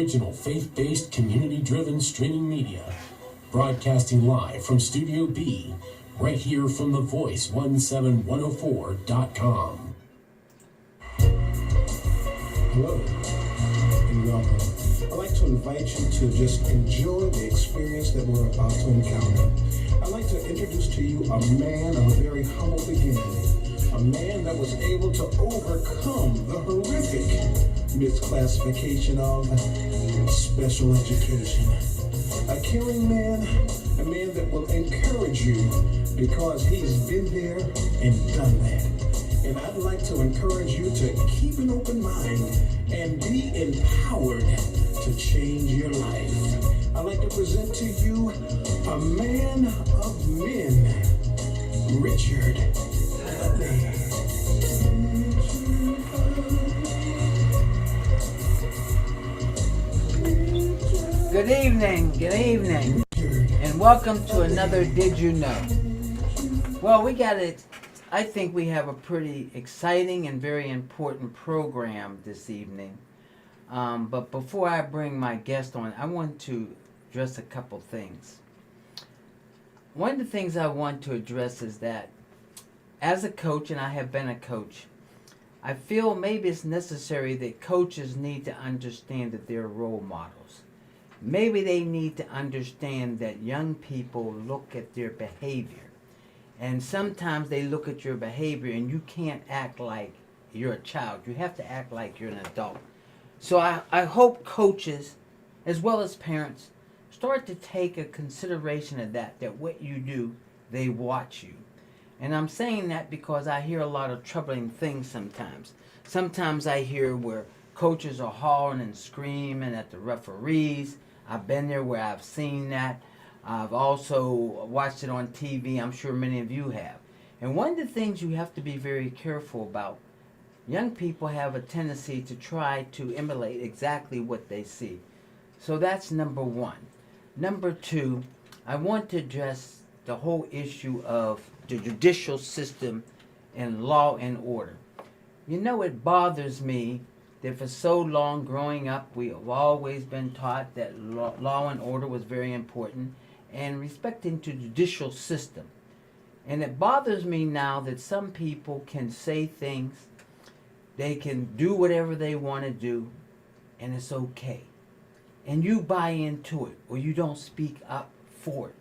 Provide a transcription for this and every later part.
original faith-based, community-driven streaming media. Broadcasting live from Studio B, right here from the Voice17104.com. Hello and welcome. I'd like to invite you to just enjoy the experience that we're about to encounter. I'd like to introduce to you a man of a very humble beginning. A man that was able to overcome the horrific misclassification of special education. A caring man, a man that will encourage you because he's been there and done that. And I'd like to encourage you to keep an open mind and be empowered to change your life. I'd like to present to you a man of men, Richard Baer. Good evening, and welcome to another Did You Know? Well, I think we have a pretty exciting and very important program this evening. But before I bring my guest on, I want to address a couple things. One of the things I want to address is that as a coach, and I have been a coach, I feel maybe it's necessary that coaches need to understand that they're role models. Maybe they need to understand that young people look at their behavior. And sometimes they look at your behavior and you can't act like you're a child. You have to act like you're an adult. So I hope coaches, as well as parents, start to take a consideration of that what you do, they watch you. And I'm saying that because I hear a lot of troubling things sometimes. Sometimes I hear where coaches are hollering and screaming at the referees. I've been there where I've seen that. I've also watched it on TV. I'm sure many of you have. And one of the things you have to be very careful about, young people have a tendency to try to emulate exactly what they see. So that's number one. Number two, I want to address the whole issue of the judicial system and law and order. You know, it bothers me that for so long growing up, we have always been taught that law and order was very important and respecting to judicial system. And it bothers me now that some people can say things, they can do whatever they want to do, and it's okay. And you buy into it, or you don't speak up for it.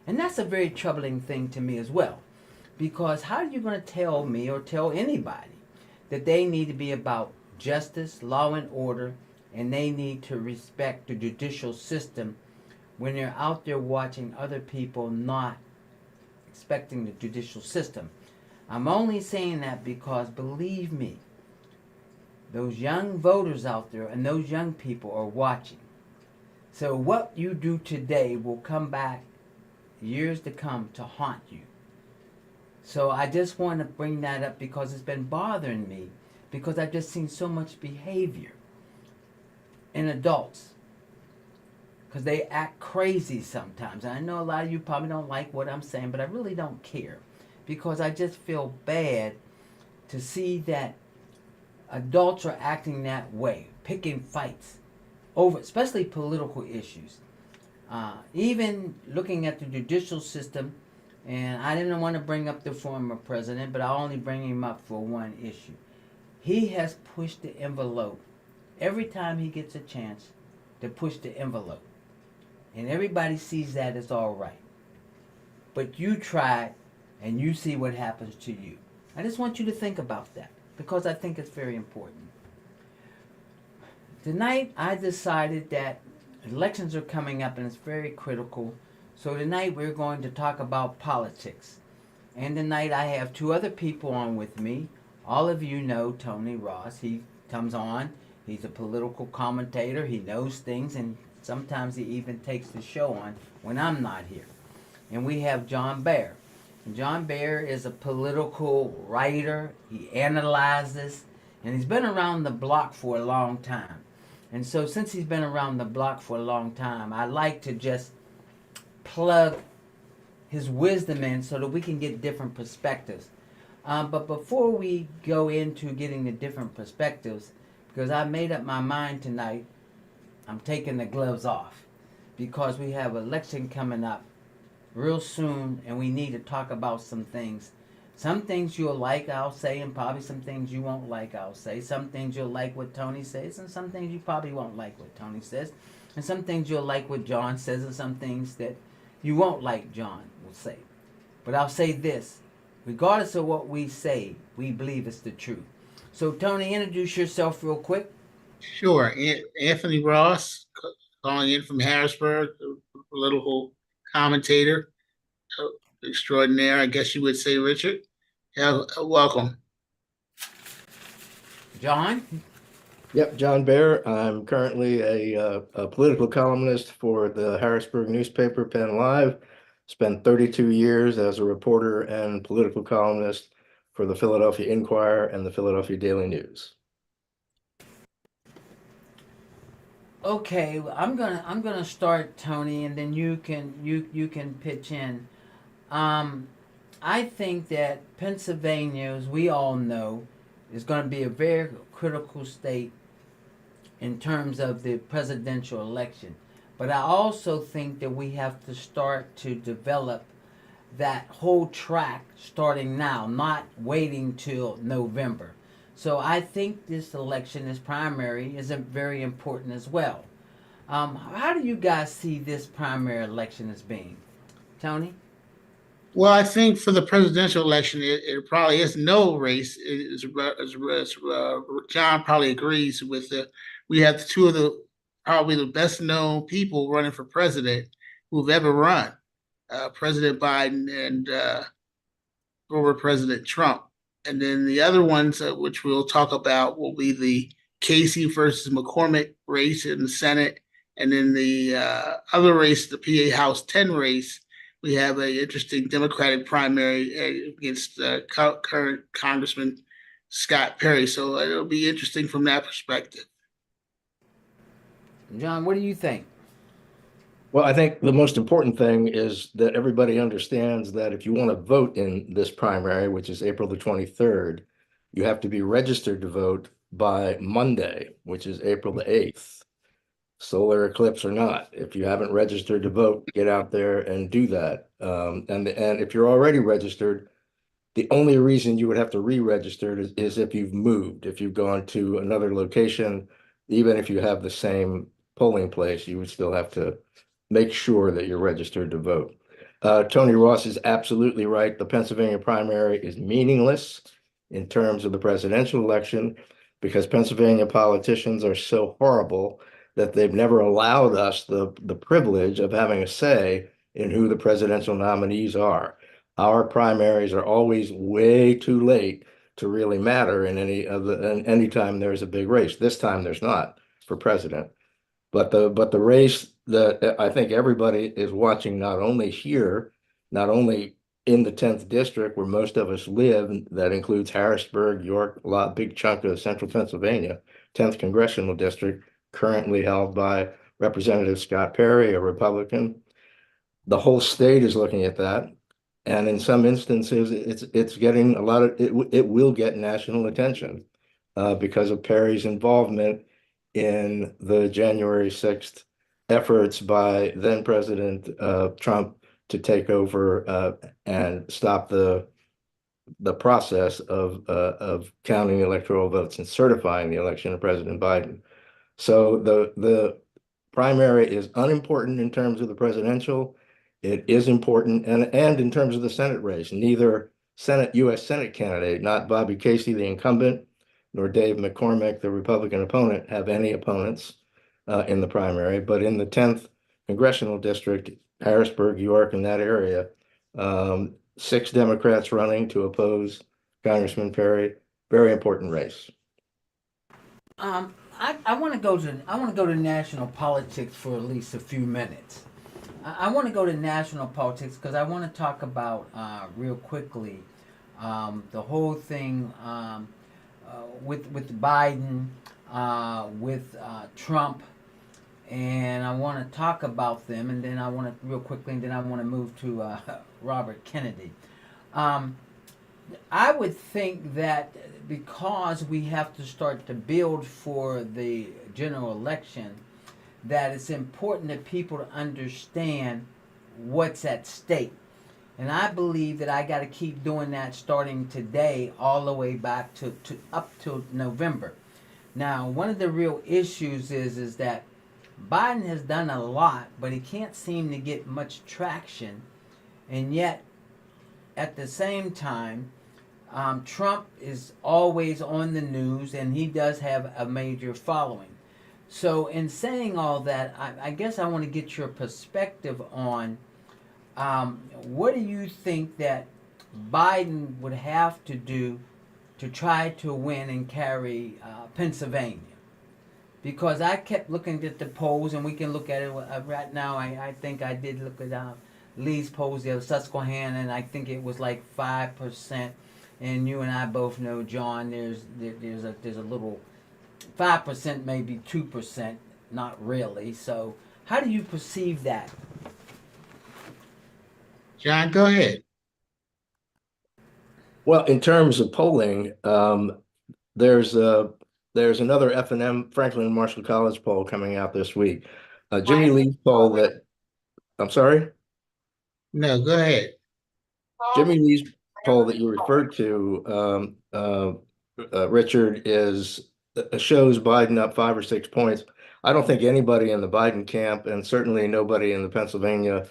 And that's a very troubling thing to me as well. Because how are you going to tell me or tell anybody that they need to be about justice, law and order, and they need to respect the judicial system when they're out there watching other people not respecting the judicial system? I'm only saying that because, believe me, those young voters out there and those young people are watching. So what you do today will come back years to come to haunt you. So I just want to bring that up because it's been bothering me, because I've just seen so much behavior in adults, because they act crazy sometimes. And I know a lot of you probably don't like what I'm saying, but I really don't care, because I just feel bad to see that adults are acting that way, picking fights over, especially political issues. Even looking at the judicial system, and I didn't want to bring up the former president, but I'll only bring him up for one issue. He has pushed the envelope every time he gets a chance to push the envelope. And everybody sees that as all right. But you try it, and you see what happens to you. I just want you to think about that, because I think it's very important. Tonight, I decided that elections are coming up, and it's very critical. So tonight, we're going to talk about politics. And tonight, I have two other people on with me. All of you know Tony Ross. He comes on. He's a political commentator. He knows things, and sometimes he even takes the show on when I'm not here. And we have John Baer. And John Baer is a political writer. He analyzes, and he's been around the block for a long time. And so since he's been around the block for a long time, I like to just plug his wisdom in so that we can get different perspectives. But before we go into getting the different perspectives, because I made up my mind tonight I'm taking the gloves off because we have an election coming up real soon, and we need to talk about some things. Some things you'll like, I'll say, and probably some things you won't like, I'll say. Some things you'll like what Tony says, and some things you probably won't like what Tony says. And some things you'll like what John says, and some things that you won't like John will say. But I'll say this, regardless of what we say, we believe it's the truth. So, Tony, introduce yourself real quick. Sure. Anthony Ross, calling in from Harrisburg, political commentator extraordinaire, I guess you would say, Richard. Yeah, welcome. John? Yep, John Baer. I'm currently a political columnist for the Harrisburg newspaper, Penn Live. Spent 32 years as a reporter and political columnist for the Philadelphia Inquirer and the Philadelphia Daily News. Okay, I'm gonna start, Tony, and then you can pitch in. I think that Pennsylvania, as we all know, is going to be a very critical state in terms of the presidential election. But I also think that we have to start to develop that whole track starting now, not waiting till November. So I think this election, this primary, is very important as well. How do you guys see this primary election as being? Tony? Well, I think for the presidential election, it probably is no race. John probably agrees with it. We have two of the probably the best known people running for president who've ever run, President Biden and former President Trump. And then the other ones, which we'll talk about, will be the Casey versus McCormick race in the Senate. And then the other race, the PA House 10 race, we have an interesting Democratic primary against current Congressman Scott Perry. So it'll be interesting from that perspective. John, what do you think? Well, I think the most important thing is that everybody understands that if you want to vote in this primary, which is April the 23rd, you have to be registered to vote by Monday, which is April the 8th. Solar eclipse or not, if you haven't registered to vote, get out there and do that. And if you're already registered, the only reason you would have to re-register is if you've moved, if you've gone to another location, even if you have the same polling place, you would still have to make sure that you're registered to vote. Tony Ross is absolutely right. The Pennsylvania primary is meaningless in terms of the presidential election because Pennsylvania politicians are so horrible that they've never allowed us the privilege of having a say in who the presidential nominees are. Our primaries are always way too late to really matter in any time there's a big race. This time there's not for president. But the race that I think everybody is watching, not only here, not only in the 10th district where most of us live, that includes Harrisburg, York, a big chunk of central Pennsylvania, 10th congressional district, currently held by Representative Scott Perry, a Republican. The whole state is looking at that. And in some instances, it's getting a lot of, it will get national attention because of Perry's involvement in the January 6th efforts by then President Trump to take over and stop the process of counting electoral votes and certifying the election of President Biden. So the primary is unimportant in terms of the presidential. It is important, and in terms of the Senate race, neither U.S. Senate candidate, not Bobby Casey, the incumbent, nor Dave McCormick, the Republican opponent, have any opponents in the primary. But in the 10th congressional district, Harrisburg, York, and that area, 6 Democrats running to oppose Congressman Perry. Very important race. I want to go to national politics for at least a few minutes. I want to go to national politics because I want to talk about real quickly the whole thing with Biden, with Trump, and I want to talk about them, and then I want to real quickly, and then I want to move to Robert Kennedy. I would think that because we have to start to build for the general election, that it's important that people to understand what's at stake. And I believe that I got to keep doing that starting today all the way back to up to November. Now, one of the real issues is that Biden has done a lot, but he can't seem to get much traction. And yet, at the same time, Trump is always on the news and he does have a major following. So, in saying all that, I guess I want to get your perspective on what do you think that Biden would have to do to try to win and carry Pennsylvania? Because I kept looking at the polls, and we can look at it right now. I think I did look at Lee's polls of Susquehanna, and I think it was like 5%. And you and I both know, John, there's a little 5%, maybe 2%, not really. So how do you perceive that? John, go ahead. Well, in terms of polling, there's another F&M Franklin and Marshall College poll coming out this week. Jimmy Lee's poll that I'm sorry, No, go ahead. Jimmy Lee's poll that you referred to, Richard, is shows Biden up 5 or 6 points. I don't think anybody in the Biden camp, and certainly nobody in the Pennsylvania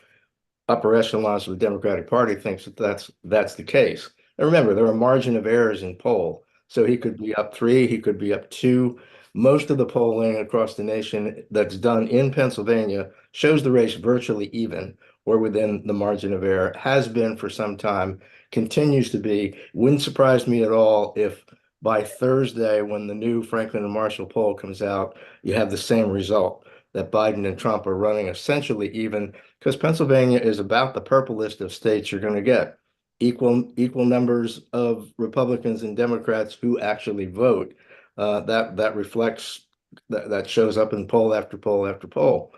upper echelons of the Democratic Party, thinks that that's the case. And remember, there are margin of errors in poll. So he could be up 3, he could be up 2. Most of the polling across the nation that's done in Pennsylvania shows the race virtually even or within the margin of error, has been for some time, continues to be. Wouldn't surprise me at all if by Thursday, when the new Franklin and Marshall poll comes out, you have the same result, that Biden and Trump are running essentially even, because Pennsylvania is about the purplest of states you're going to get. Equal numbers of Republicans and Democrats who actually vote. That reflects that shows up in poll after poll after poll.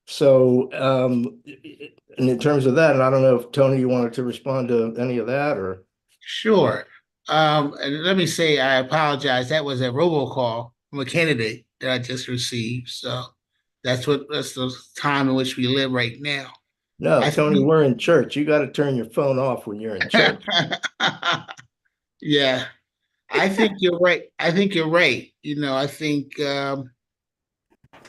So, and in terms of that, and I don't know if Tony, you wanted to respond to any of that or. Sure. And let me say, I apologize. That was a robocall from a candidate that I just received. So that's the time in which we live right now. No, I Tony, think, we're in church. You got to turn your phone off when you're in church. yeah, I think you're right. I think you're right. I think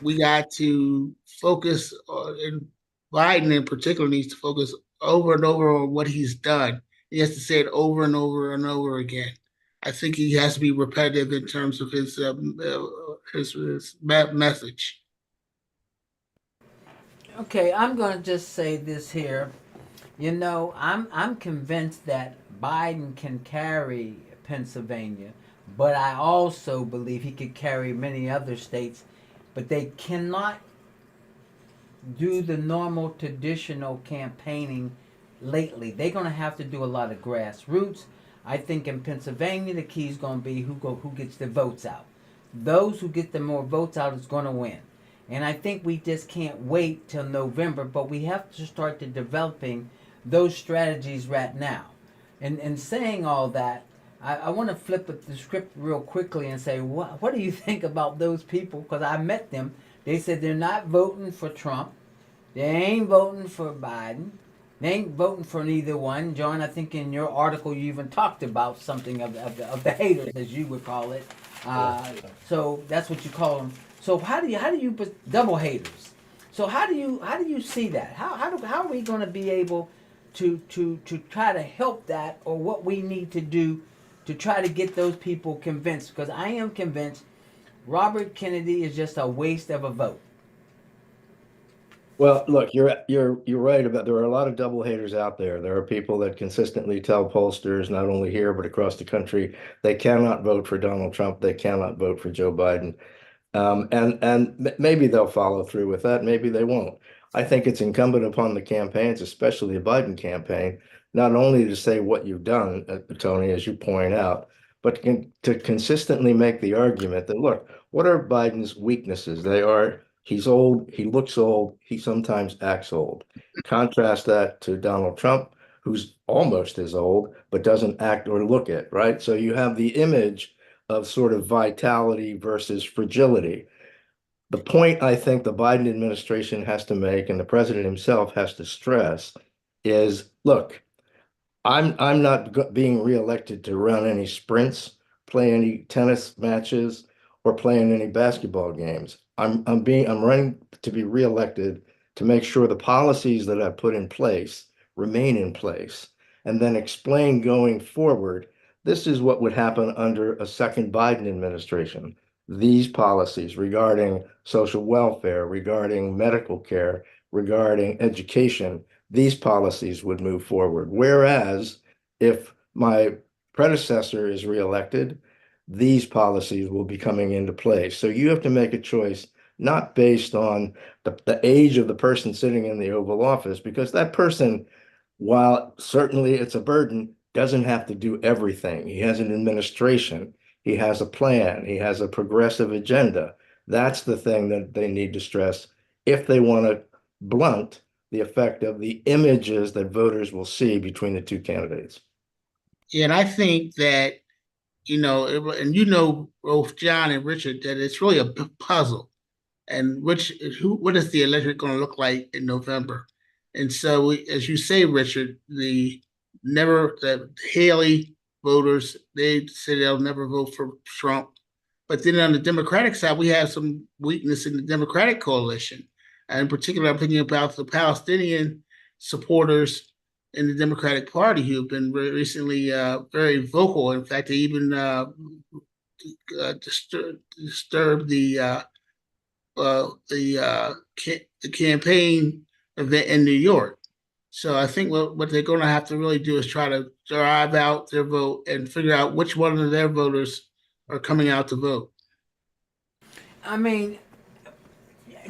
we got to focus on, and Biden in particular needs to focus over and over on what he's done. He has to say it over and over and over again. I think he has to be repetitive in terms of his message. Okay, I'm going to just say this here. I'm convinced that Biden can carry Pennsylvania, but I also believe he could carry many other states, but they cannot do the normal traditional campaigning lately. They're going to have to do a lot of grassroots. I think in Pennsylvania the key is going to be who gets the votes out. Those who get the more votes out is going to win. And I think we just can't wait till November, but we have to start to developing those strategies right now. And saying all that, I want to flip the script real quickly and say, what do you think about those people? Because I met them. They said they're not voting for Trump. They ain't voting for Biden. They ain't voting for neither one. John, I think in your article you even talked about something of the haters, as you would call it. So that's what you call them. So how do you double haters? So how do you see that? How are we going to be able to try to help that, or what we need to do to try to get those people convinced? Because I am convinced Robert Kennedy is just a waste of a vote. Well, look, you're right about there are a lot of double haters out there. There are people that consistently tell pollsters, not only here but across the country, they cannot vote for Donald Trump. They cannot vote for Joe Biden. And maybe they'll follow through with that. Maybe they won't. I think it's incumbent upon the campaigns, especially the Biden campaign, not only to say what you've done, Tony, as you point out, but to consistently make the argument that, look, what are Biden's weaknesses? They are he's old, he looks old, he sometimes acts old. Contrast that to Donald Trump, who's almost as old, but doesn't act or look it, right? So you have the image of sort of vitality versus fragility. The point I think the Biden administration has to make, and the president himself has to stress, is look, I'm not being reelected to run any sprints, play any tennis matches, or play in any basketball games. I'm running to be reelected to make sure the policies that I put in place remain in place, and then explain going forward, this is what would happen under a second Biden administration. These policies regarding social welfare, regarding medical care, regarding education, these policies would move forward. Whereas if my predecessor is reelected, these policies will be coming into place. So you have to make a choice, not based on the age of the person sitting in the Oval Office, because that person, while certainly it's a burden, doesn't have to do everything. He has an administration, he has a plan, he has a progressive agenda. That's the thing that they need to stress if they want to blunt the effect of the images that voters will see between the two candidates. And I think that, and both John and Richard, that it's really a puzzle. And what is the electorate going to look like in November? And so, as you say, Richard, the Haley voters, they say they'll never vote for Trump. But then on the Democratic side, we have some weakness in the Democratic coalition. And in particular, I'm thinking about the Palestinian supporters in the Democratic Party who have been recently very vocal. In fact, they even disturbed the campaign event in New York. So I think what they're going to have to really do is try to drive out their vote and figure out which one of their voters are coming out to vote. I mean,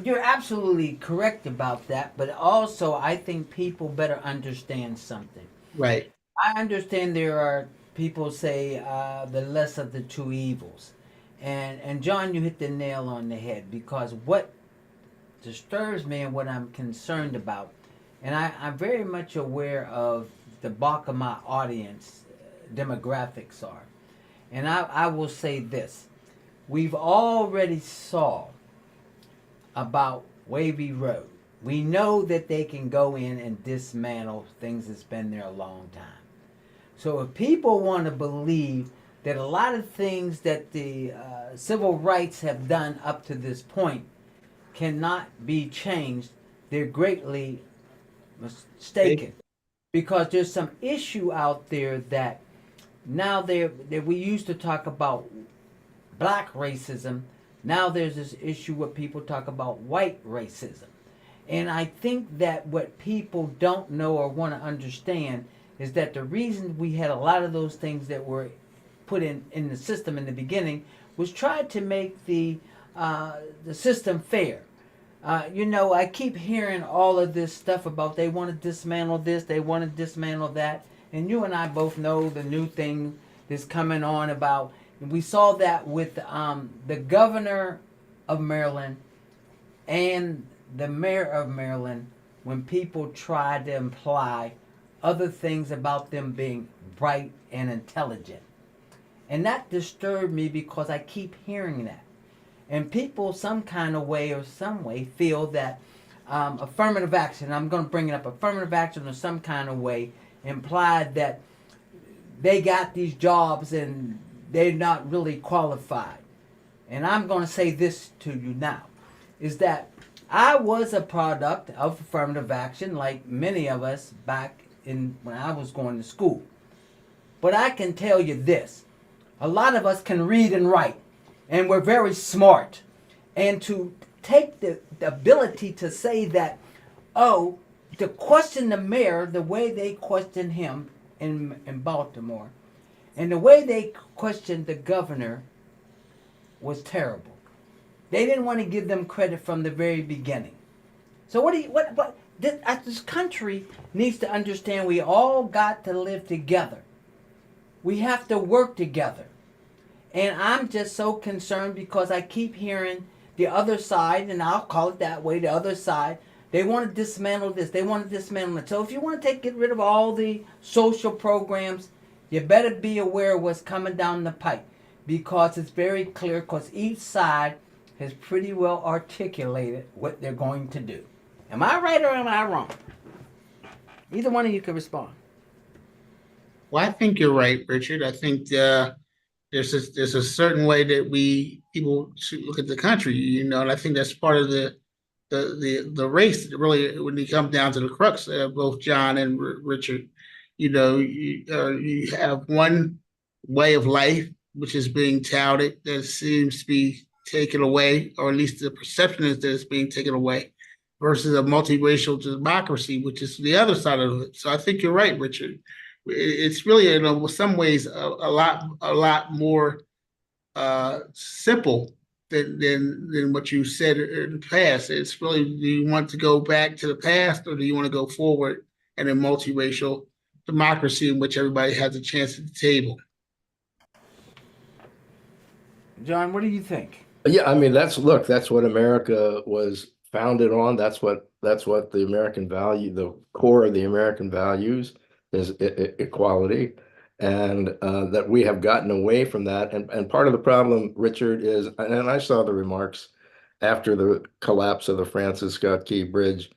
you're absolutely correct about that, but also I think people better understand something. Right. I understand there are people say the less of the two evils. And John, you hit the nail on the head, because what disturbs me and what I'm concerned about, and I'm very much aware of the bulk of my audience demographics are. And I will say this. We've already saw about Wavy Road. We know that they can go in and dismantle things that's been there a long time. So if people want to believe that a lot of things that the civil rights have done up to this point cannot be changed, they're greatly mistaken. Because there's some issue out there that now that we used to talk about black racism, now there's this issue where people talk about white racism. And I think that what people don't know or want to understand is that the reason we had a lot of those things that were put in the system in the beginning was tried to make the system fair. I keep hearing all of this stuff about they want to dismantle this, they want to dismantle that. And you and I both know the new thing that's coming on about, we saw that with the governor of Maryland and the mayor of Maryland when people tried to imply other things about them being bright and intelligent. And that disturbed me because I keep hearing that. And people some kind of way or some way feel that affirmative action, I'm going to bring it up, affirmative action or some kind of way implied that they got these jobs and they're not really qualified. And I'm going to say this to you now, is that I was a product of affirmative action like many of us back in when I was going to school. But I can tell you this, a lot of us can read and write, and we're very smart. And to take the ability to say that, to question the mayor the way they questioned him in Baltimore, and the way they questioned the governor was terrible. They didn't want to give them credit from the very beginning. So this country needs to understand we all got to live together. We have to work together. And I'm just so concerned because I keep hearing the other side, and I'll call it that way, the other side, they want to dismantle this, they want to dismantle it. So if you want to get rid of all the social programs, you better be aware of what's coming down the pipe, because it's very clear, because each side has pretty well articulated what they're going to do. Am I right or am I wrong? Either one of you can respond. Well, I think you're right, Richard. I think there's a certain way that we people should look at the country, and I think that's part of the race. Really, when you come down to the crux, both John and Richard, you have one way of life which is being touted that seems to be taken away, or at least the perception is that it's being taken away, versus a multiracial democracy, which is the other side of it. So I think you're right, Richard. It's really, in some ways, a lot more simple than what you said in the past. It's really, do you want to go back to the past, or do you want to go forward in a multiracial democracy in which everybody has a chance at the table? John, what do you think? Yeah, I mean, that's what America was founded on. That's what the American value, the core of the American values is equality. And that we have gotten away from that. And part of the problem, Richard, is, and I saw the remarks after the collapse of the Francis Scott Key Bridge,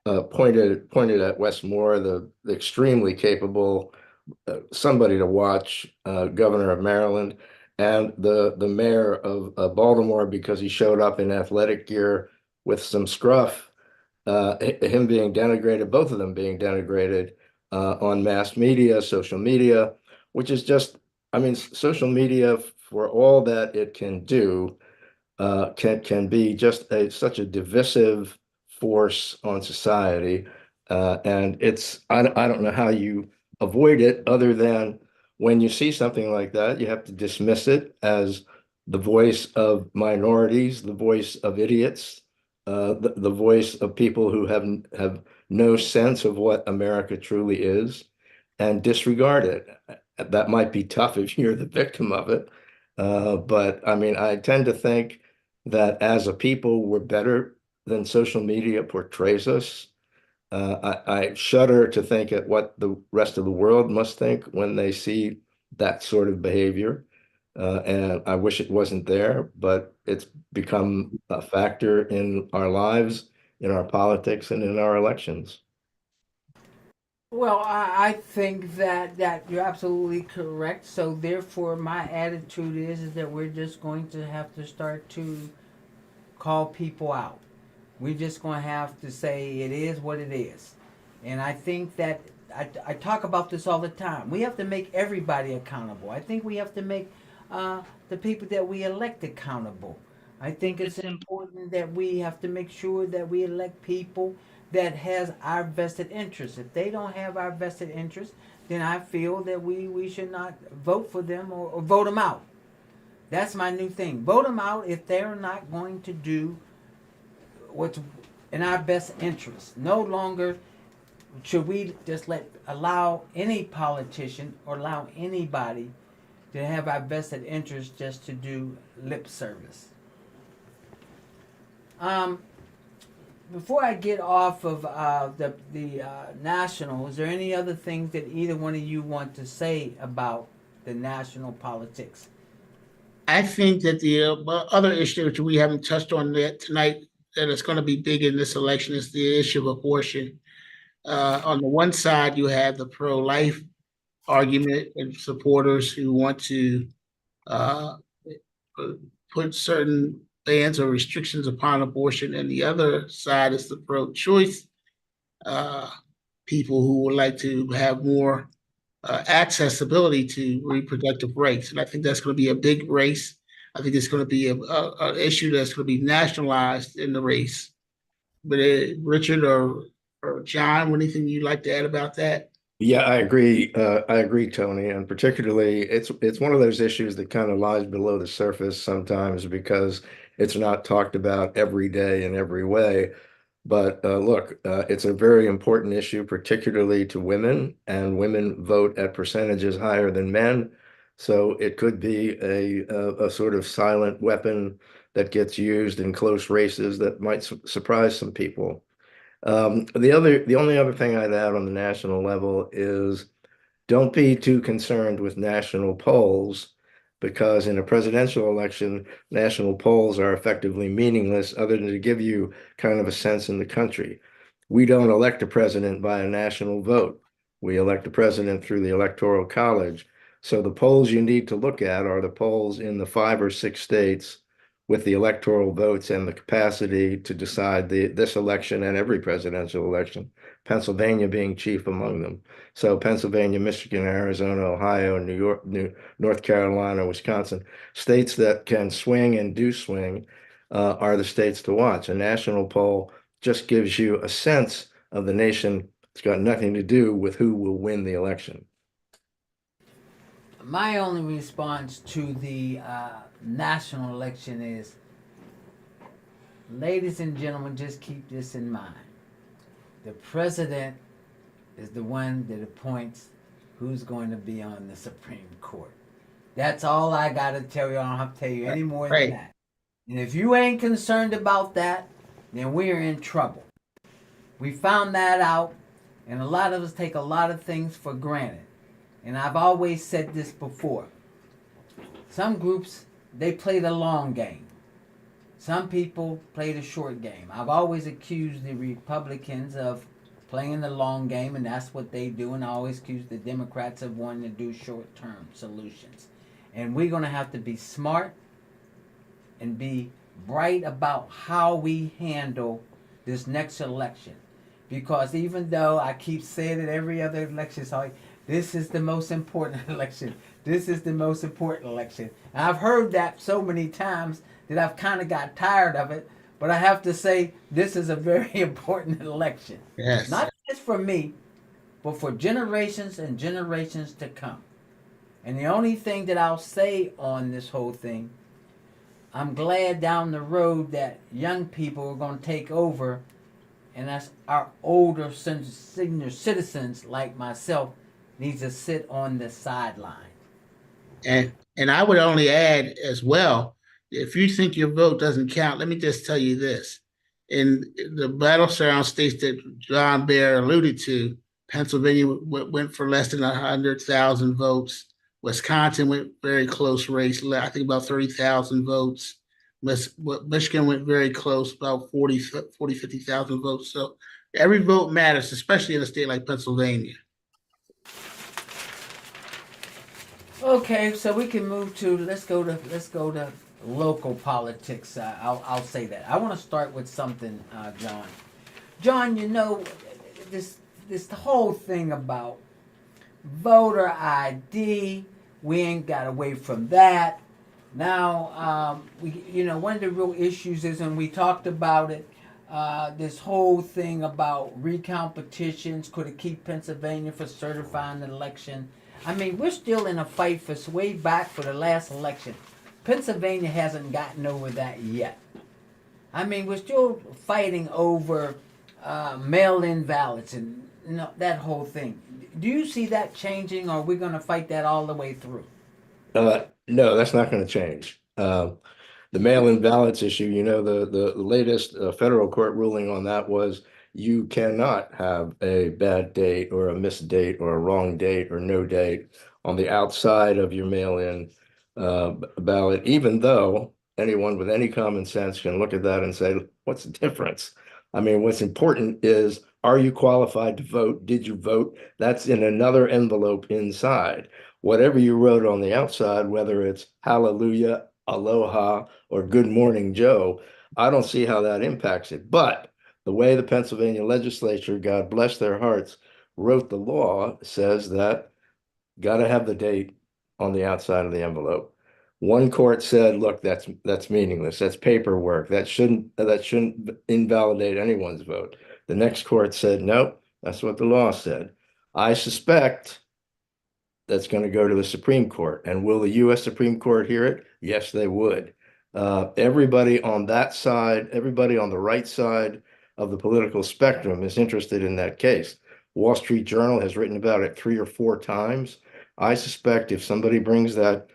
pointed at Wes Moore, the extremely capable, somebody to watch, governor of Maryland, and the mayor of Baltimore, because he showed up in athletic gear with some scruff, him being denigrated, both of them being denigrated on mass media, social media, which is just, I mean, social media, for all that it can do, can be just such a divisive force on society. And I don't know how you avoid it, other than when you see something like that, you have to dismiss it as the voice of minorities, the voice of idiots, the voice of people who have no sense of what America truly is, and disregard it. That might be tough if you're the victim of it. But I mean, I tend to think that as a people, we're better than social media portrays us. I shudder to think at what the rest of the world must think when they see that sort of behavior. And I wish it wasn't there, but it's become a factor in our lives, in our politics, and in our elections. Well, I think that you're absolutely correct. So therefore, my attitude is that we're just going to have to start to call people out. We're just going to have to say it is what it is. And I think that I talk about this all the time. We have to make everybody accountable. I think we have to make the people that we elect accountable. I think it's important that we have to make sure that we elect people that has our vested interest. If they don't have our vested interest, then I feel that we should not vote for them, or vote them out. That's my new thing. Vote them out if they're not going to do what's in our best interest. No longer should we just allow any politician or allow anybody to have our vested interest just to do lip service. Um, Before I get off of the national, is there any other things that either one of you want to say about the national politics? I think that the other issue which we haven't touched on yet tonight, that is going to be big in this election, is the issue of abortion. On the one side, you have the pro-life argument and supporters who want to uh, put certain bans or restrictions upon abortion, and the other side is the pro-choice uh, people who would like to have more accessibility to reproductive rights. And I think that's going to be a big race. I think it's going to be a issue that's going to be nationalized in the race. But Richard or John, anything you'd like to add about that? Yeah, I agree. I agree, Tony, and particularly it's one of those issues that kind of lies below the surface sometimes because it's not talked about every day in every way. But look, it's a very important issue, particularly to women, and women vote at percentages higher than men. So it could be a sort of silent weapon that gets used in close races that might surprise some people. The only other thing I'd add on the national level is don't be too concerned with national polls because in a presidential election, national polls are effectively meaningless other than to give you kind of a sense in the country. We don't elect a president by a national vote. We elect a president through the Electoral College. So the polls you need to look at are the polls in the 5 or 6 states with the electoral votes and the capacity to decide this election and every presidential election, Pennsylvania being chief among them. So Pennsylvania, Michigan, Arizona, Ohio, New York, North Carolina, Wisconsin, states that can swing and do swing are the states to watch. A national poll just gives you a sense of the nation. It's got nothing to do with who will win the election. My only response to the national election is, ladies and gentlemen, just keep this in mind. The president is the one that appoints who's going to be on the Supreme Court. That's all I got to tell you. I don't have to tell you any more than that. And if you ain't concerned about that, then we're in trouble. We found that out, and a lot of us take a lot of things for granted. And I've always said this before. Some groups, they play the long game. Some people play the short game. I've always accused the Republicans of playing the long game, and that's what they do. And I always accuse the Democrats of wanting to do short-term solutions. And we're going to have to be smart and be bright about how we handle this next election. Because even though I keep saying it every other election, so this is the most important election. This is the most important election. And I've heard that so many times that I've kind of got tired of it. But I have to say, this is a very important election. Yes. Not just for me, but for generations and generations to come. And the only thing that I'll say on this whole thing, I'm glad down the road that young people are going to take over, and that's our older senior citizens like myself needs to sit on the sideline. And I would only add as well, if you think your vote doesn't count, let me just tell you this. In the battleground states that John Baer alluded to, Pennsylvania went for less than 100,000 votes. Wisconsin went very close race, I think about 30,000 votes. Michigan went very close, about 50,000 votes. So every vote matters, especially in a state like Pennsylvania. Okay, so we can move to let's go to local politics. I'll say that. I want to start with something, John. John, you know this the whole thing about voter ID. We ain't got away from that. Now, one of the real issues is, and we talked about it, this whole thing about recount petitions. Could it keep Pennsylvania from certifying the election? I mean, we're still in a fight for way back for the last election. Pennsylvania hasn't gotten over that yet. I mean, we're still fighting over mail-in ballots and that whole thing. Do you see that changing, or are we going to fight that all the way through? No, that's not going to change. The mail-in ballots issue, the latest federal court ruling on that was you cannot have a bad date or a missed date or a wrong date or no date on the outside of your mail-in ballot, even though anyone with any common sense can look at that and say, what's the difference? I mean, what's important is, are you qualified to vote? Did you vote? That's in another envelope inside. Whatever you wrote on the outside, whether it's hallelujah, aloha, or good morning, Joe, I don't see how that impacts it. But the way the Pennsylvania legislature, God bless their hearts, wrote the law says that got to have the date on the outside of the envelope. One court said, look, that's meaningless. That's paperwork. That shouldn't invalidate anyone's vote. The next court said, nope, that's what the law said. I suspect that's going to go to the Supreme Court. And will the U.S. Supreme Court hear it? Yes, they would. Everybody on that side, everybody on the right side of the political spectrum is interested in that case. Wall Street Journal has written about it 3 or 4 times. I suspect if somebody brings that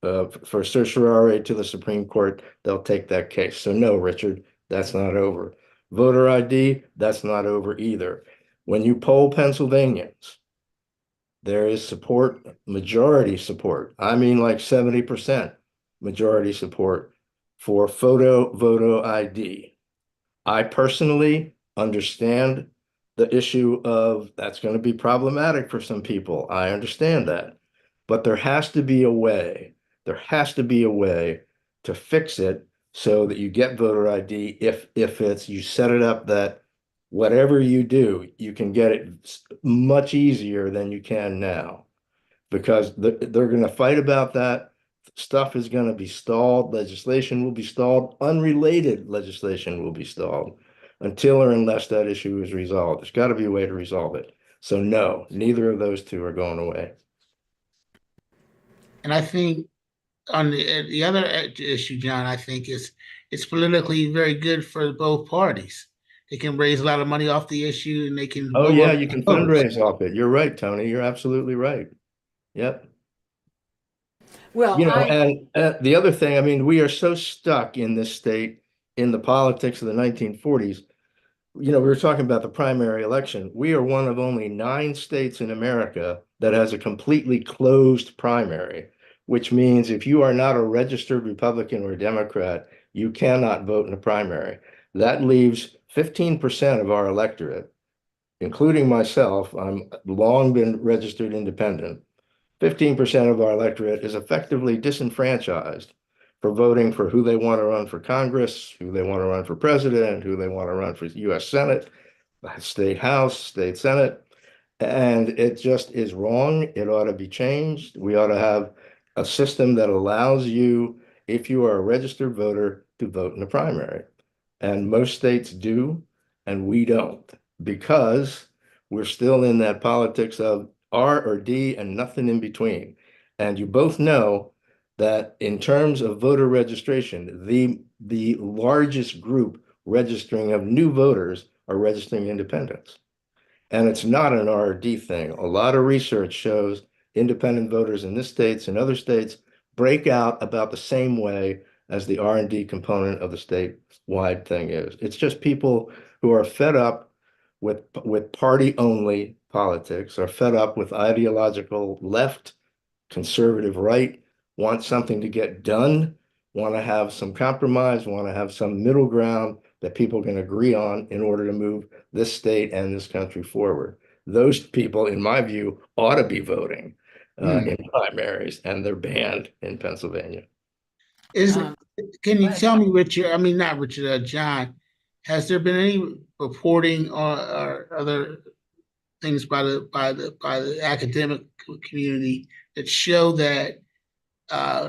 for certiorari to the Supreme Court, they'll take that case. So no, Richard, that's not over. Voter ID, that's not over either. When you poll Pennsylvanians, there is support, majority support. I mean, like 70% majority support for photo ID. I personally understand the issue of that's going to be problematic for some people. I understand that. But there has to be a way, there has to be a way to fix it so that you get voter ID if it's you set it up that whatever you do, you can get it much easier than you can now because they're going to fight about that. Stuff is going to be stalled. Legislation will be stalled. Unrelated legislation will be stalled until or unless that issue is resolved. There's got to be a way to resolve it. So no, neither of those two are going away. And I think on the other issue, John, I think it's politically very good for both parties. They can raise a lot of money off the issue, and they can Oh blow yeah, up you can voters. fundraise off it. You're right, Tony. You're absolutely right. Yep. Well, You know, I and the other thing, I mean, we are so stuck in this state in the politics of the 1940s. You know, we were talking about the primary election. We are one of only 9 states in America that has a completely closed primary, which means if you are not a registered Republican or Democrat, you cannot vote in a primary. That leaves 15% of our electorate, including myself. I'm long been registered independent. 15% of our electorate is effectively disenfranchised for voting for who they want to run for Congress, who they want to run for president, who they want to run for US Senate, state House, state Senate. And it just is wrong. It ought to be changed. We ought to have a system that allows you, if you are a registered voter, to vote in the primary. And most states do, and we don't, because we're still in that politics of R or D and nothing in between. And you both know that in terms of voter registration, the largest group registering of new voters are registering independents. And it's not an R or D thing. A lot of research shows independent voters in this states and other states break out about the same way as the R and D component of the statewide thing is. It's just people who are fed up with party only politics, are fed up with ideological left, conservative right, want something to get done, want to have some compromise, want to have some middle ground that people can agree on in order to move this state and this country forward. Those people, in my view, ought to be voting Hmm. in primaries, and they're banned in Pennsylvania. Is um, Can go you ahead, tell John. me, Richard? I mean, not Richard, John. Has there been any reporting or other things by the academic community that show that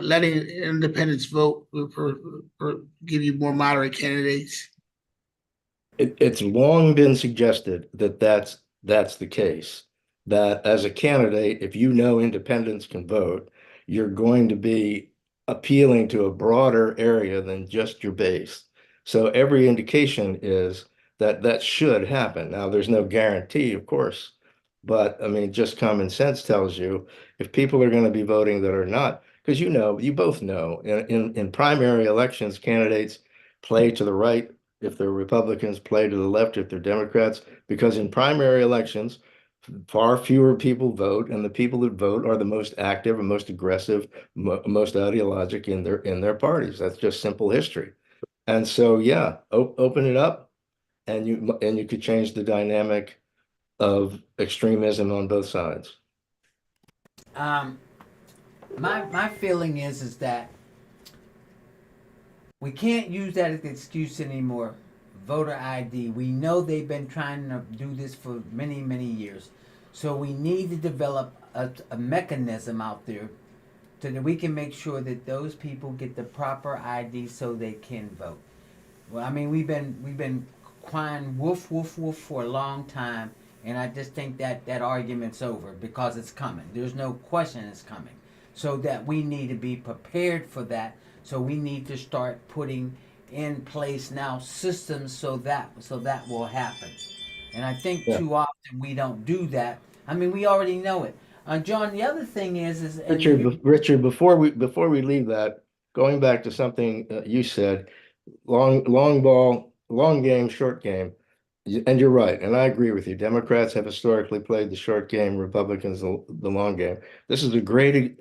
letting independents vote will give you more moderate candidates? It's long been suggested that that's the case. That as a candidate, if you know independents can vote, you're going to be appealing to a broader area than just your base. So every indication is that that should happen. Now, there's no guarantee, of course, but I mean, just common sense tells you if people are going to be voting that are not, because you know, you both know, in primary elections, candidates play to the right if they're Republicans, play to the left if they're Democrats, because in primary elections, far fewer people vote, and the people that vote are the most active and most aggressive, most ideologic in their parties. That's just simple history. And so, yeah, open it up, and you could change the dynamic of extremism on both sides. Um, my feeling is that we can't use that as an excuse anymore. Voter ID. We know they've been trying to do this for many years, so we need to develop a mechanism out there so that we can make sure that those people get the proper ID so they can vote. Well, I mean, we've been crying wolf, wolf, wolf for a long time, and I just think that that argument's over because it's coming. There's no question it's coming. So that we need to be prepared for that. So we need to start putting in place now systems so that will happen. And I think Yeah. too often we don't do that. I mean, we already know it. John, the other thing is, and Richard, you, Richard, before we leave that, going back to something you said, long ball, long game, short game. And you're right, and I agree with you. Democrats have historically played the short game, Republicans the long game. This is a great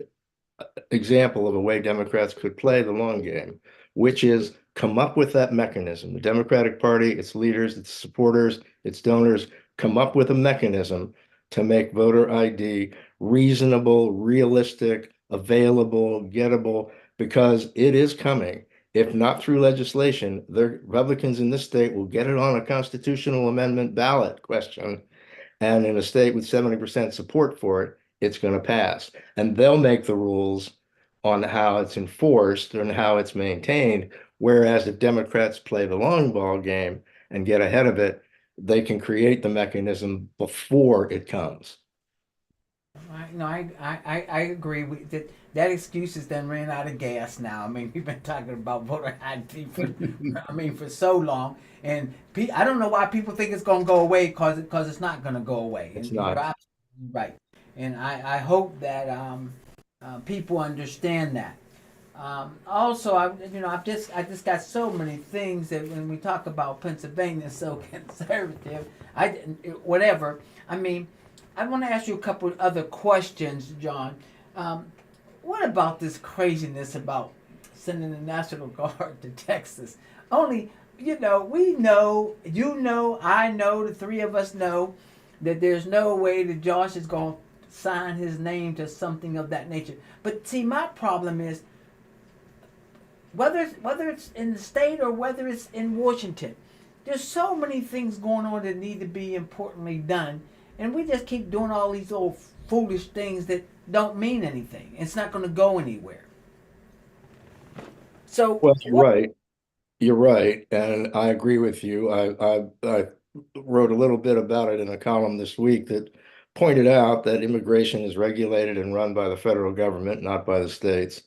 example of a way Democrats could play the long game, which is come up with that mechanism. The Democratic Party, its leaders, its supporters, its donors, come up with a mechanism to make voter ID reasonable, realistic, available, gettable, because it is coming. If not through legislation, the Republicans in this state will get it on a constitutional amendment ballot question. And in a state with 70% support for it, it's going to pass. And they'll make the rules on how it's enforced and how it's maintained. Whereas if Democrats play the long ball game and get ahead of it, they can create the mechanism before it comes. No, I agree with that. That excuse has then ran out of gas now. I mean, we've been talking about voter ID for, I mean, for so long, and I don't know why people think it's going to go away because it's not going to go away. It's And you're not. absolutely right. And I hope that people understand that. Also, I just got so many things that when we talk about Pennsylvania, it's so conservative. Whatever. I mean, I want to ask you a couple of other questions, John. Um, what about this craziness about sending the National Guard to Texas? Only, we know, I know, the three of us know that there's no way that Josh is going to sign his name to something of that nature. But see, my problem is whether it's in the state or whether it's in Washington, there's so many things going on that need to be importantly done, and we just keep doing all these old foolish things that don't mean anything. It's not going to go anywhere. So Well, you're what? right. You're right, and I agree with you. I wrote a little bit about it in a column this week that pointed out that immigration is regulated and run by the federal government, not by the states.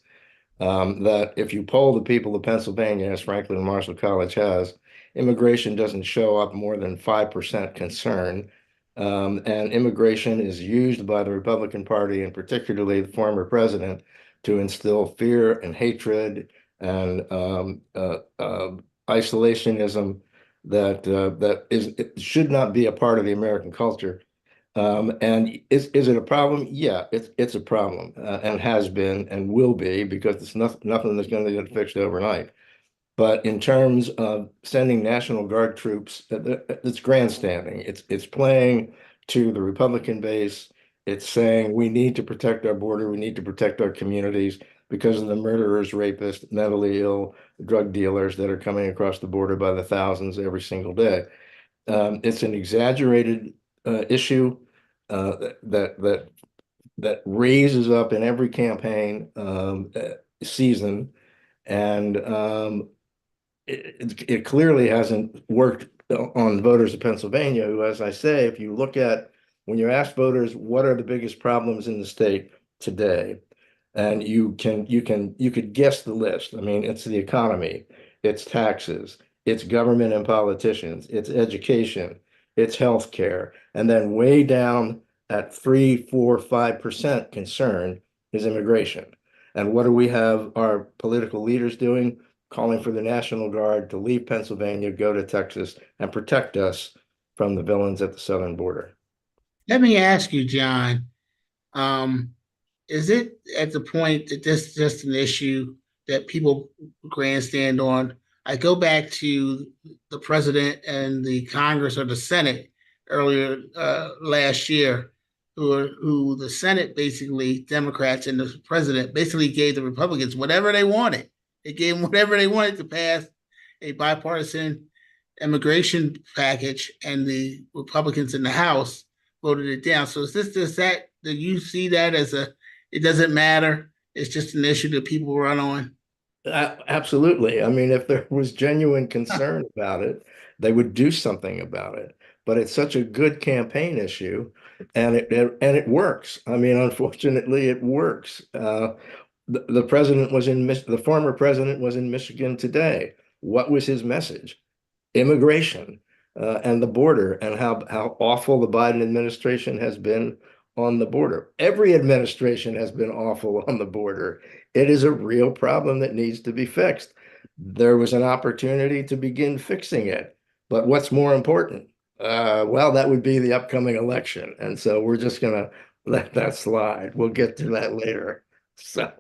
That if you poll the people of Pennsylvania, as Franklin and Marshall College has, immigration doesn't show up more than 5% concern. And immigration is used by the Republican Party, and particularly the former president, to instill fear and hatred and isolationism that should not be a part of the American culture. And is it a problem? Yeah, it's a problem and has been and will be because it's nothing that's going to get fixed overnight. But in terms of sending National Guard troops, it's grandstanding. It's playing to the Republican base. It's saying we need to protect our border. We need to protect our communities because of the murderers, rapists, mentally ill, drug dealers that are coming across the border by the thousands every single day. It's an exaggerated issue that raises up in every campaign season, and it clearly hasn't worked on voters of Pennsylvania, who, as I say, if you look at when you ask voters what are the biggest problems in the state today, and you could guess the list. I mean, it's the economy, it's taxes, it's government and politicians, it's education, it's healthcare, and then way down at 3, 4, 5% concern is immigration. And what do we have our political leaders doing? Calling for the National Guard to leave Pennsylvania, go to Texas, and protect us from the villains at the southern border. Let me ask you, John, um, is it at the point that this is just an issue that people grandstand on? I go back to the president and the Congress or the Senate earlier last year, who the Senate basically Democrats and the president basically gave the Republicans whatever they wanted. They gave them whatever they wanted to pass a bipartisan immigration package, and the Republicans in the House voted it down. So is this just that? Do you see that as it doesn't matter? It's just an issue that people run on. Absolutely. I mean, if there was genuine concern about it, they would do something about it. But it's such a good campaign issue, and it works. I mean, unfortunately, it works. The president was the former president was in Michigan today. What was his message? Immigration and the border, and how awful the Biden administration has been on the border. Every administration has been awful on the border. It is a real problem that needs to be fixed. There was an opportunity to begin fixing it. But what's more important? Well, that would be the upcoming election. And so we're just gonna let that slide. We'll get to that later. So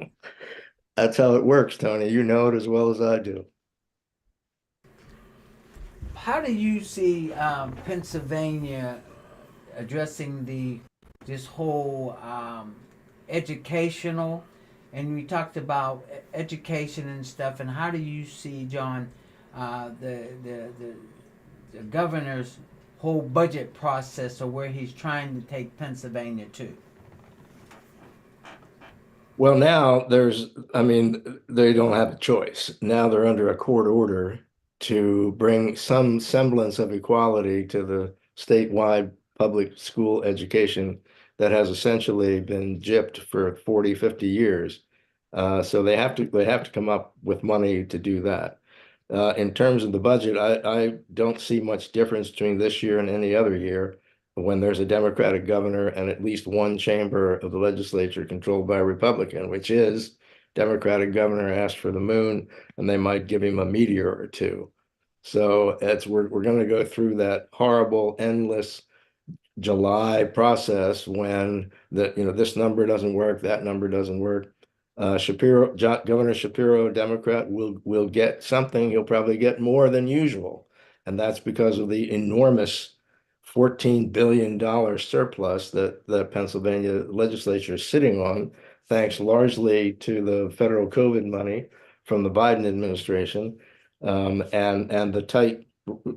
that's how it works, Tony. You know it as well as I do. How do you see Pennsylvania addressing this whole educational, and we talked about education and stuff, and how do you see, John, the governor's whole budget process, or where he's trying to take Pennsylvania to? Well, now I mean, they don't have a choice. Now they're under a court order to bring some semblance of equality to the statewide public school education that has essentially been gypped for 40, 50 years. So they have to come up with money to do that. In terms of the budget, I don't see much difference between this year and any other year when there's a Democratic governor and at least one chamber of the legislature controlled by a Republican, which is Democratic governor asked for the moon, and they might give him a meteor or two. So we're going to go through that horrible, endless July process when this number doesn't work, that number doesn't work. Governor Shapiro, Democrat, will get something. He'll probably get more than usual, and that's because of the enormous $14 billion surplus that the Pennsylvania legislature is sitting on, thanks largely to the federal COVID money from the Biden administration, and the tight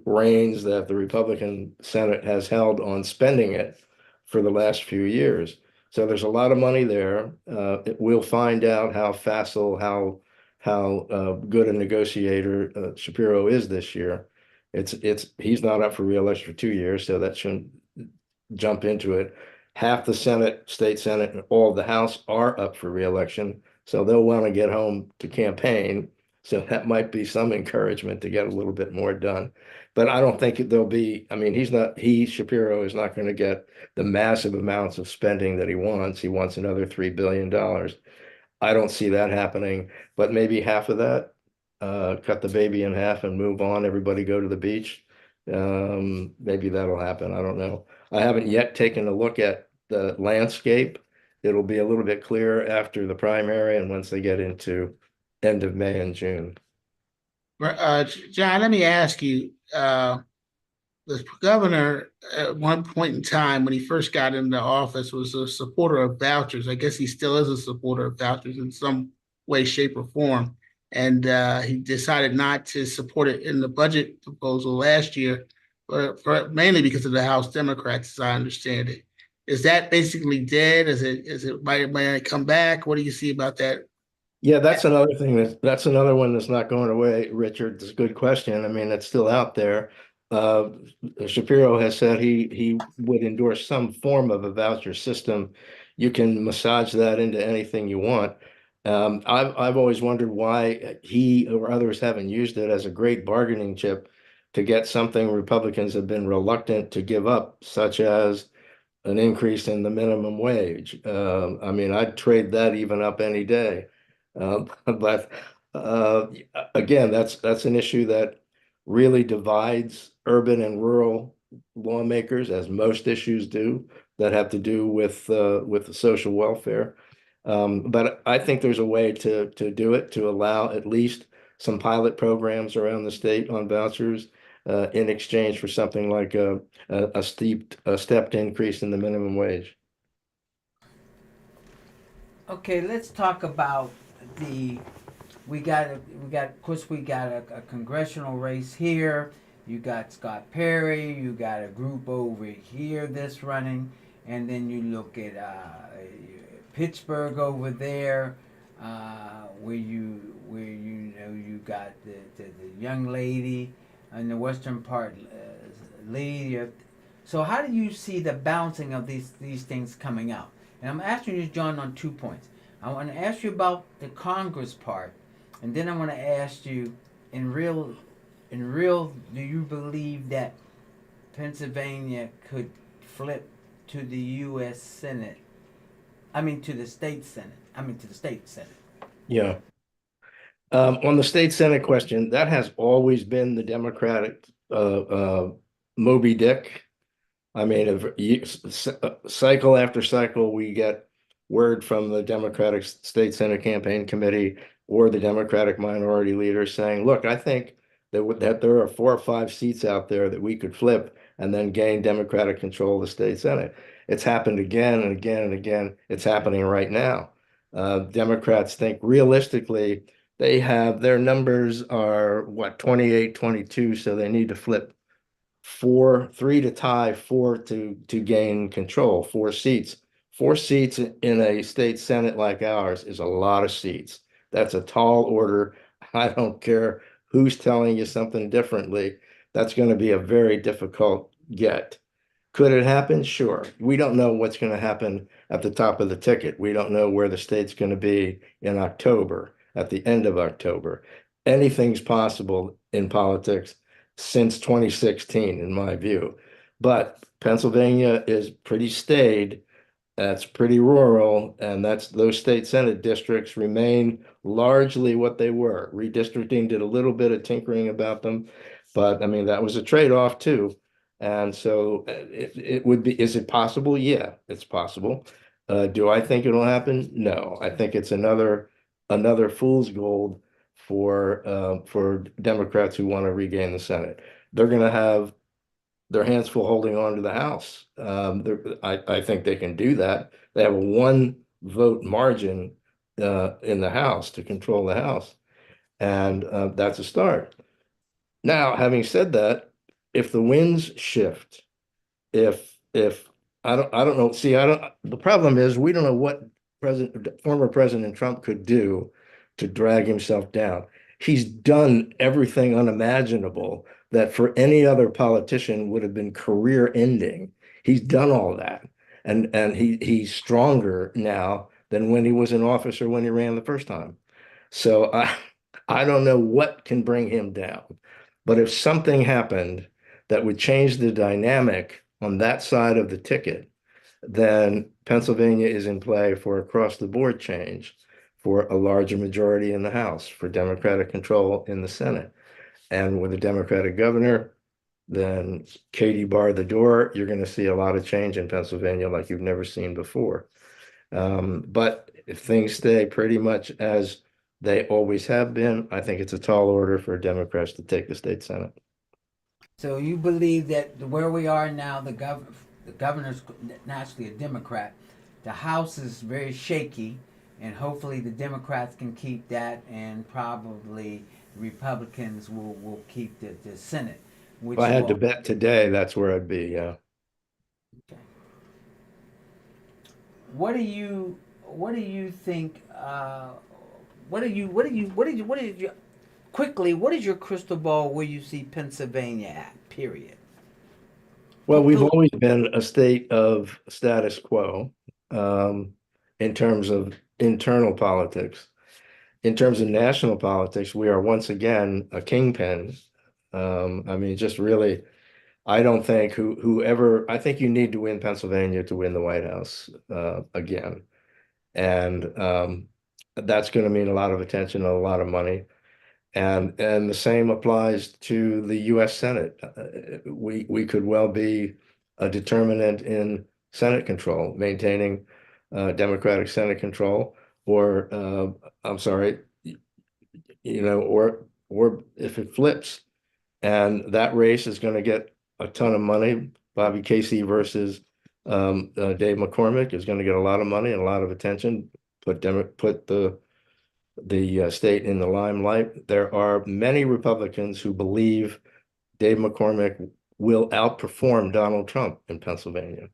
reins that the Republican Senate has held on spending it for the last few years. So there's a lot of money there. We'll find out how facile, how good a negotiator Shapiro is this year. He's not up for reelection for 2 years, so that shouldn't jump into it. Half the state Senate, and all of the House are up for reelection, so they'll want to get home to campaign. So that might be some encouragement to get a little bit more done. But I don't think there'll be, I mean, Shapiro is not going to get the massive amounts of spending that he wants. He wants another $3 billion. I don't see that happening, but maybe half of that, cut the baby in half and move on, everybody go to the beach. Maybe that'll happen. I don't know. I haven't yet taken a look at the landscape. It'll be a little bit clearer after the primary and once they get into end of May and June. John, let me ask you, the governor at one point in time when he first got into office was a supporter of vouchers. I guess he still is a supporter of vouchers in some way, shape, or form. And he decided not to support it in the budget proposal last year, mainly because of the House Democrats, as I understand it. Is that basically dead? Might it come back? What do you see about that? Yeah, that's another one that's not going away, Richard. It's a good question. I mean, it's still out there. Uh, Shapiro has said he would endorse some form of a voucher system. You can massage that into anything you want. I've always wondered why he or others haven't used it as a great bargaining chip to get something Republicans have been reluctant to give up, such as an increase in the minimum wage. I mean, I'd trade that even up any day. But again, that's an issue that really divides urban and rural lawmakers, as most issues do that have to do with the social welfare. But I think there's a way to do it, to allow at least some pilot programs around the state on vouchers in exchange for something like a stepped increase in the minimum wage. Okay, let's talk about the of course we got a congressional race here. You got Scott Perry, you got a group over here that's running, and then you look at Pittsburgh over there, where you got the young lady in the western part, Lee. So how do you see the balancing of these things coming out? And I'm asking you, John, on 2 points. I want to ask you about the Congress part, and then I want to ask you, in real, do you believe that Pennsylvania could flip to the U.S. Senate? I mean, to the state Senate. To the state Senate. Yeah. On the state Senate question, that has always been the Democratic Moby Dick. I mean, cycle after cycle, we get word from the Democratic State Senate Campaign Committee or the Democratic minority leader saying, look, I think that there are 4 or 5 seats out there that we could flip and then gain Democratic control of the state Senate. It's happened again and again and again. It's happening right now. Democrats think realistically, they have their numbers are what, 28, 22, so they need to flip 3 to tie, 4 to gain control, 4 seats. 4 seats in a state senate like ours is a lot of seats. That's a tall order. I don't care who's telling you something differently. That's going to be a very difficult get. Could it happen? Sure. We don't know what's going to happen at the top of the ticket. We don't know where the state's going to be in October, at the end of October. Anything's possible in politics since 2016, in my view. But Pennsylvania is pretty staid. That's pretty rural, and those state senate districts remain largely what they were. Redistricting did a little bit of tinkering about them, but I mean that was a trade-off too. And so it would be, is it possible? Yeah, it's possible. Do I think it'll happen? No, I think it's another fool's gold for Democrats who want to regain the Senate. They're going to have their hands full holding on to the House. I think they can do that. They have a 1 vote margin in the House to control the House, and that's a start. Now, having said that, if the winds shift, if I don't know, see, I don't. The problem is we don't know what former President Trump could do to drag himself down. He's done everything unimaginable that for any other politician would have been career ending. He's done all that. And he's stronger now than when he was in office or when he ran the first time. So I don't know what can bring him down. But if something happened that would change the dynamic on that side of the ticket, then Pennsylvania is in play for across the board change, for a larger majority in the House, for Democratic control in the Senate. And with a Democratic governor, then Katie bar the door, you're going to see a lot of change in Pennsylvania like you've never seen before. But if things stay pretty much as they always have been, I think it's a tall order for Democrats to take the state Senate. So you believe that where we are now, the governor's naturally a Democrat. The House is very shaky, and hopefully the Democrats can keep that, and probably Republicans will keep the Senate. If I had to bet today, that's where I'd be. Yeah. Okay. What do you think? What is your quickly? What is your crystal ball where you see Pennsylvania at? Period. Well, we've always been a state of status quo in terms of internal politics. In terms of national politics, we are once again a kingpin. I mean, just really, I don't think I think you need to win Pennsylvania to win the White House again. And that's going to mean a lot of attention and a lot of money. And the same applies to the U.S. Senate. We could well be a determinant in Senate control, maintaining Democratic Senate control, or I'm sorry, or if it flips, and that race is going to get a ton of money. Bobby Casey versus Dave McCormick is going to get a lot of money and a lot of attention. Put the state in the limelight. There are many Republicans who believe Dave McCormick will outperform Donald Trump in Pennsylvania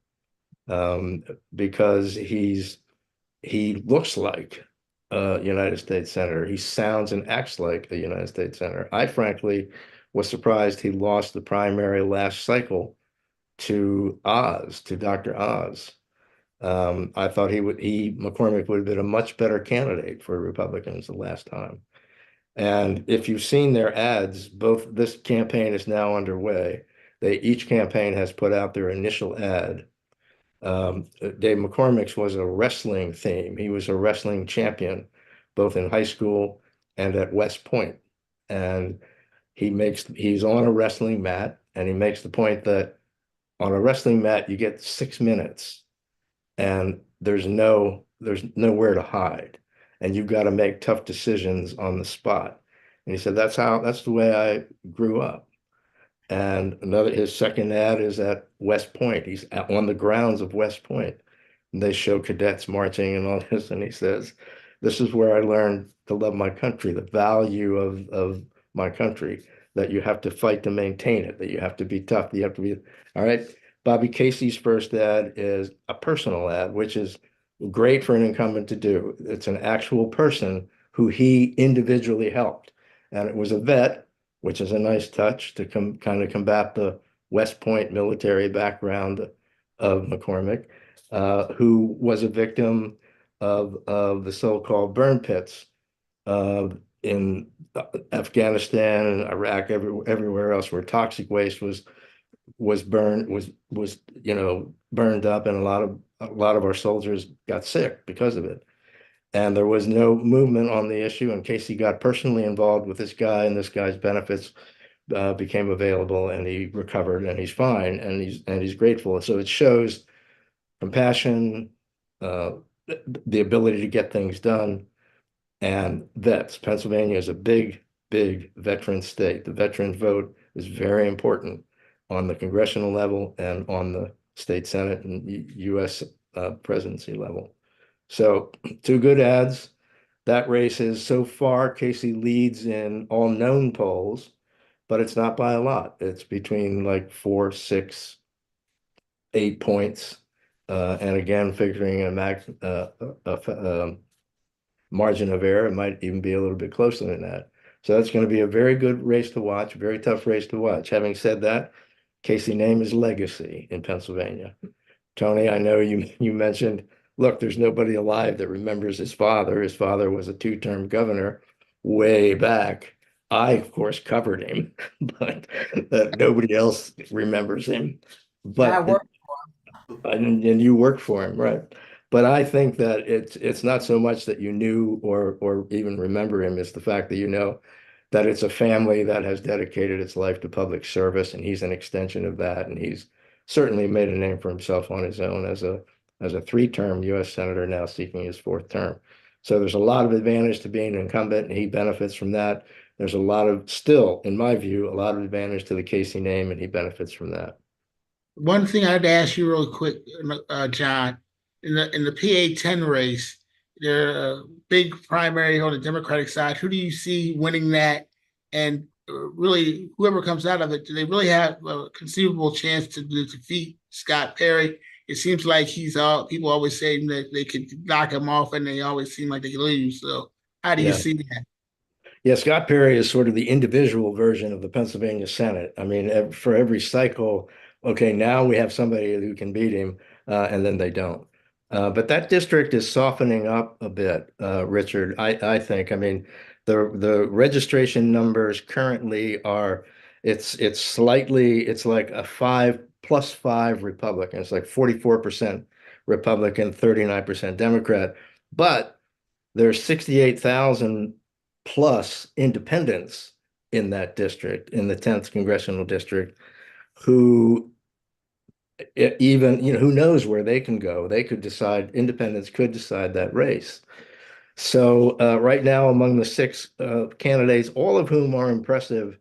because he looks like a United States senator. He sounds and acts like a United States senator. I frankly was surprised he lost the primary last cycle to Dr. Oz. I thought McCormick would have been a much better candidate for Republicans the last time. And if you've seen their ads, this campaign is now underway. Each campaign has put out their initial ad. Dave McCormick's was a wrestling theme. He was a wrestling champion, both in high school and at West Point. And he's on a wrestling mat And he makes the point that on a wrestling mat, you get 6 minutes and there's nowhere to hide. And you've got to make tough decisions on the spot. And he said, that's the way I grew up. And his second ad is at West Point. He's on the grounds of West Point. And they show cadets marching and all this. And he says, this is where I learned to love my country, the value of my country, that you have to fight to maintain it, that you have to be tough, that you have to be, all right. Bobby Casey's first ad is a personal ad, which is great for an incumbent to do. It's an actual person who he individually helped. And it was a vet, which is a nice touch to kind of combat the West Point military background of McCormick, who was a victim of the so-called burn pits in Afghanistan and Iraq, everywhere else where toxic waste was burned burned up, and a lot of our soldiers got sick because of it. And there was no movement on the issue. And Casey got personally involved with this guy, and this guy's benefits became available, and he recovered, and he's fine, and he's grateful. So it shows compassion, the ability to get things done, and vets. Pennsylvania is a big, big veteran state. The veterans vote is very important on the congressional level and on the state senate and U.S. Presidency level. So 2 good ads. That race is so far, Casey leads in all known polls, but it's not by a lot. It's between like 4, 6, 8 points. And again, figuring a margin of error, it might even be a little bit closer than that. So that's going to be a very good race to watch, very tough race to watch. Having said that, Casey's name is legacy in Pennsylvania. Tony, I know you mentioned, look, there's nobody alive that remembers his father. His father was a 2-term governor way back. I, of course, covered him, but nobody else remembers him. I But work. and you worked for him, right? But I think that it's not so much that you knew or even remember him, it's the fact that you know that it's a family that has dedicated its life to public service, and he's an extension of that, and he's certainly made a name for himself on his own as a 3-term U.S. senator, now seeking his 4th term. So there's a lot of advantage to being an incumbent, and he benefits from that. There's still, in my view, a lot of advantage to the Casey name, and he benefits from that. One thing I'd ask you real quick, John, in the PA 10 race, there a big primary on the Democratic side. Who do you see winning that? And really, whoever comes out of it, do they really have a conceivable chance to defeat Scott Perry? It seems like people always say that they could knock him off, and they always seem like they lose. So how do you Yeah. see that? Yeah, Scott Perry is sort of the individual version of the Pennsylvania Senate. I mean, for every cycle, okay, now we have somebody who can beat him, and then they don't. But that district is softening up a bit, Richard, I think. I mean, the registration numbers currently are, it's like a 5+5 Republican. It's like 44% Republican, 39% Democrat. But there's 68,000 plus independents in that district, in the 10th congressional district, who even, who knows where they can go. They could decide, independents could decide that race. So right now, among the 6 candidates, all of whom are impressive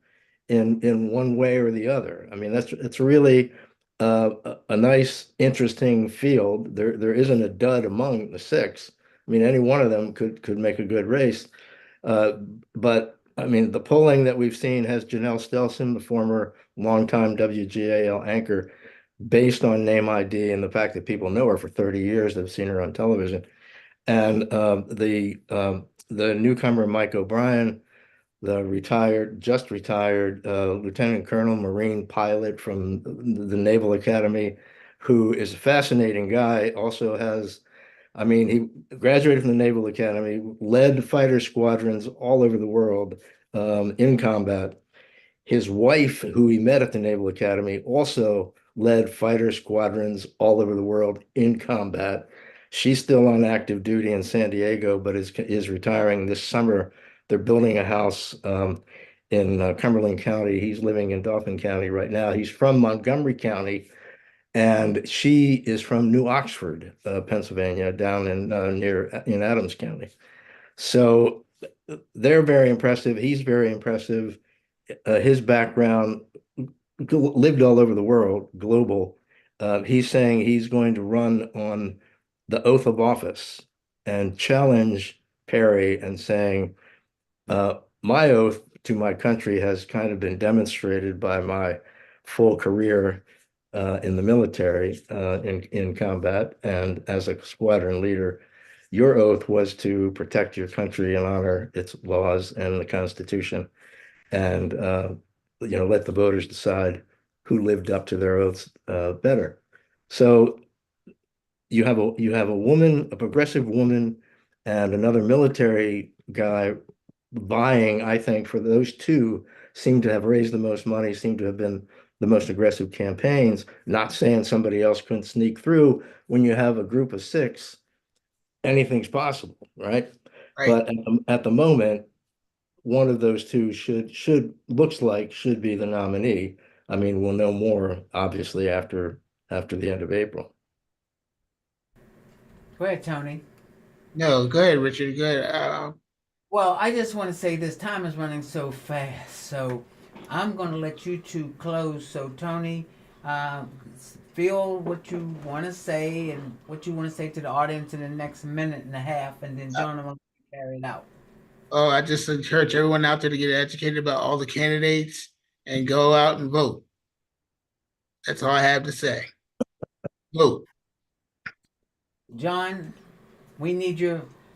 in one way or the other. I mean, it's really a nice, interesting field. There isn't a dud among the 6. I mean, any one of them could make a good race. But I mean, the polling that we've seen has Janelle Stelson, the former longtime WGAL anchor, based on name ID and the fact that people know her for 30 years, they've seen her on television. And the newcomer, Mike O'Brien, the just retired Lieutenant Colonel Marine pilot from the Naval Academy, who is a fascinating guy, also has, I mean, he graduated from the Naval Academy, led fighter squadrons all over the world in combat. His wife, who he met at the Naval Academy, also led fighter squadrons all over the world in combat. She's still on active duty in San Diego, but is retiring this summer. They're building a house in Cumberland County. He's living in Dauphin County right now. He's from Montgomery County, and she is from New Oxford, Pennsylvania, down in Adams County. So they're very impressive. He's very impressive. His background lived all over the world, global. He's saying he's going to run on the oath of office and challenge Perry and saying, my oath to my country has kind of been demonstrated by my full career in the military, in combat and as a squadron leader. Your oath was to protect your country and honor its laws and the Constitution, and let the voters decide who lived up to their oaths better. So you have a woman, a progressive woman, and another military guy vying. I think for those two seem to have raised the most money, seem to have been the most aggressive campaigns. Not saying somebody else couldn't sneak through. When you have a group of six, anything's possible, right? Right. But at the moment, one of those two looks like should be the nominee. I mean, we'll know more obviously after the end of April. Go ahead, Tony. No, go ahead, Richard. Go ahead. Well, I just want to say this time is running so fast, so I'm going to let you two close. So, Tony, feel what you want to say and what you want to say to the audience in the next minute and a half, and then John, I'm going to carry it out. Oh, I just encourage everyone out there to get educated about all the candidates and go out and vote. That's all I have to say. Vote. John, we need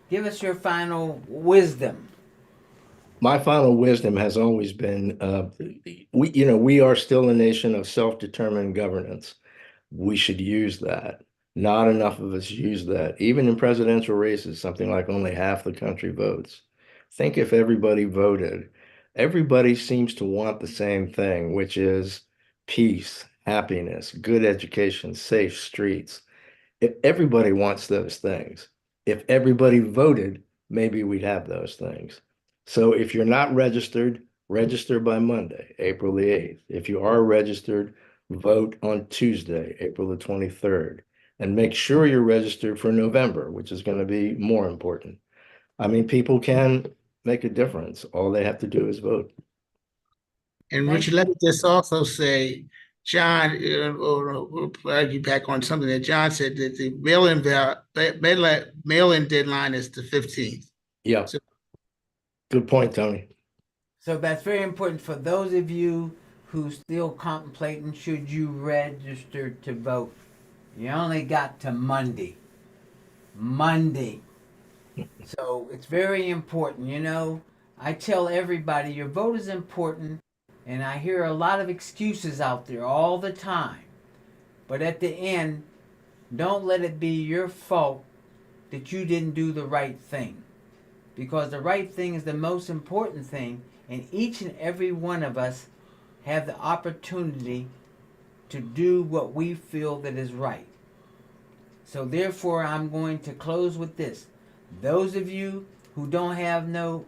give us your final wisdom. My final wisdom has always been, we are still a nation of self-determined governance. We should use that. Not enough of us use that. Even in presidential races, something like only half the country votes. Think if everybody voted. Everybody seems to want the same thing, which is peace, happiness, good education, safe streets. If everybody wants those things, if everybody voted, maybe we'd have those things. So if you're not registered, register by Monday, April the 8th. If you are registered, vote on Tuesday, April the 23rd. And make sure you're registered for November, which is going to be more important. I mean, people can make a difference. All they have to do is vote. And Richard, let me just also say, John, we'll argue back on something that John said, that the mail-in deadline is the 15th. Yeah. So, good point, Tony. So that's very important for those of you who still contemplating should you register to vote. You only got to Monday. So it's very important. I tell everybody your vote is important, and I hear a lot of excuses out there all the time. But at the end, don't let it be your fault that you didn't do the right thing. Because the right thing is the most important thing, and each and every one of us have the opportunity to do what we feel that is right. So therefore, I'm going to close with this. Those of you who don't have no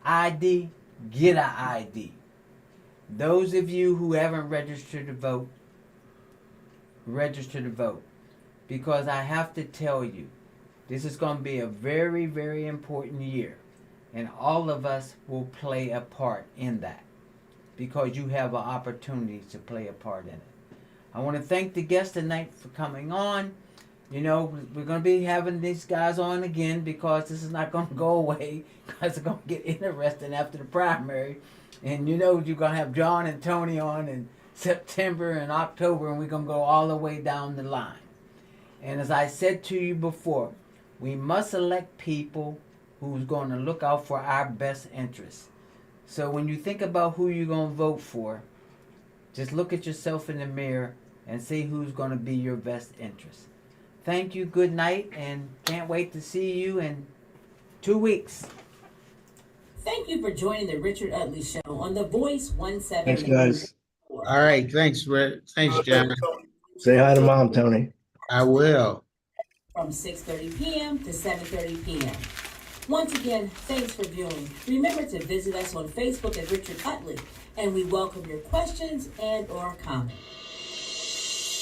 ID, get an ID. Those of you who haven't registered to vote, register to vote. Because I have to tell you, this is going to be a very, very important year. And all of us will play a part in that. Because you have an opportunity to play a part in it. I want to thank the guests tonight for coming on. We're going to be having these guys on again because this is not going to go away. Because it's going to get interesting after the primary. And you're going to have John and Tony on in September and October, and we're going to go all the way down the line. And as I said to you before, we must elect people who's going to look out for our best interests. So when you think about who you're going to vote for, just look at yourself in the mirror and see who's going to be your best interest. Thank you, good night, and can't wait to see you in 2 weeks. Thank you for joining the Richard Utley Show on The Voice 170. Thanks, guys. all right. Thanks, Rick. Thanks, John. Say hi to Mom, Tony. I will. From 6:30 p.m. to 7:30 p.m. Once again, thanks for viewing. Remember to visit us on Facebook at Richard Utley, and we welcome your questions and or comments.